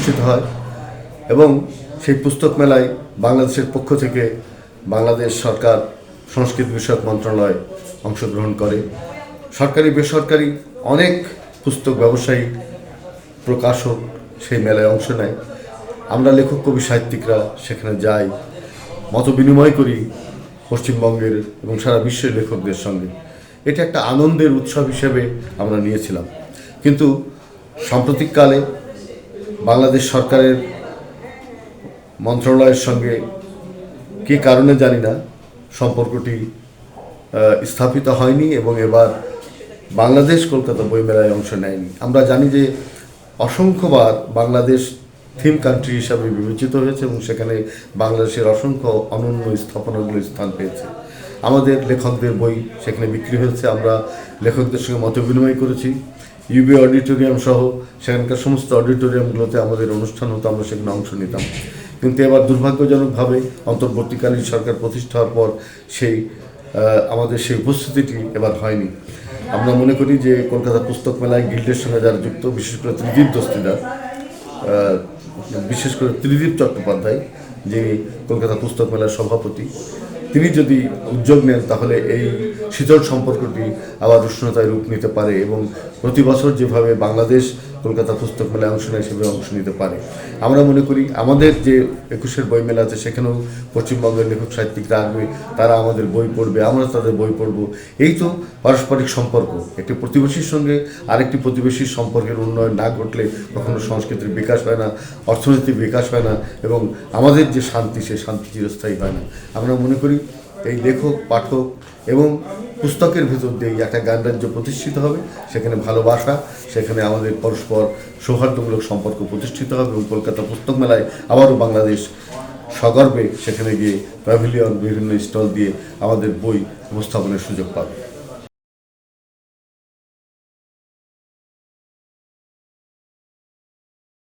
প্রতিষ্ঠিত হয় এবং সেই পুস্তক মেলায় বাংলাদেশের পক্ষ থেকে বাংলাদেশ সরকার সংস্কৃতি বিষয়ক মন্ত্রণালয় অংশগ্রহণ করে। সরকারি বেসরকারি অনেক পুস্তক ব্যবসায়ী প্রকাশক সেই মেলায় অংশ নেয়। আমরা লেখক কবি সাহিত্যিকরা সেখানে যাই, মত বিনিময় করি পশ্চিমবঙ্গের এবং সারা বিশ্বের লেখকদের সঙ্গে। এটা একটা আনন্দের উৎসব হিসেবে আমরা নিয়েছিলাম। কিন্তু সাম্প্রতিককালে বাংলাদেশ সরকারের মন্ত্রণালয়ের সঙ্গে কী কারণে জানি না সম্পর্কটি স্থাপিত হয়নি এবং এবার বাংলাদেশ কলকাতা বইমেলায় অংশ নেয়নি। আমরা জানি যে অসংখ্যবার বাংলাদেশ থিম কান্ট্রি হিসাবে বিবেচিত হয়েছে এবং সেখানে বাংলাদেশের অসংখ্য অনন্য স্থাপনাগুলো স্থান পেয়েছে। আমাদের লেখকদের বই সেখানে বিক্রি হয়েছে। আমরা লেখকদের সঙ্গে মত বিনিময় করেছি। ইউবি অডিটোরিয়াম সহ সেখানকার সমস্ত অডিটোরিয়ামগুলোতে আমাদের অনুষ্ঠান হতো, আমরা সেখানে অংশ নিতাম। কিন্তু এবার দুর্ভাগ্যজনকভাবে অন্তর্বর্তীকালীন সরকার প্রতিষ্ঠা হওয়ার পর আমাদের সেই উপস্থিতিটি এবার হয়নি। আমরা মনে করি যে কলকাতা পুস্তক মেলায় গিল্ডের সঙ্গে যারা যুক্ত, বিশেষ করে ত্রিদীপ চট্টোপাধ্যায়, যিনি কলকাতা পুস্তক মেলার সভাপতি, তিনি যদি উদ্যোগ নেন তাহলে এই শীতল সম্পর্কটি আবার উষ্ণতায় রূপ নিতে পারে এবং প্রতি বছর যেভাবে বাংলাদেশ কলকাতা পুস্তক মেলায় অংশ নেয় সেভাবে অংশ নিতে পারে। আমরা মনে করি আমাদের যে 21-এর বই মেলা আছে সেখানেও পশ্চিমবঙ্গের লেখক সাহিত্যিকরা আসবে, তারা আমাদের বই পড়বে, আমরা তাদের বই পড়ব। এই তো পারস্পরিক সম্পর্ক। একটি প্রতিবেশীর সঙ্গে আরেকটি প্রতিবেশীর সম্পর্কের উন্নয়ন না ঘটলে কখনো সংস্কৃতির বিকাশ হয় না, অর্থনৈতিক বিকাশ হয় না এবং আমাদের যে শান্তি, সে শান্তি চিরস্থায়ী হয় না। আমরা মনে করি এই লেখক, পাঠক এবং পুস্তকের ভেতর দিয়ে একটা জ্ঞানরাজ্য প্রতিষ্ঠিত হবে, সেখানে ভালোবাসা, সেখানে আমাদের পরস্পর সৌহার্দ্যমূলক সম্পর্ক প্রতিষ্ঠিত হবে এবং কলকাতা পুস্তক মেলায় আবারও বাংলাদেশ সগর্বে সেখানে গিয়ে প্যাভিলিয়ন, বিভিন্ন স্টল দিয়ে আমাদের বই উপস্থাপনের সুযোগ পাবে।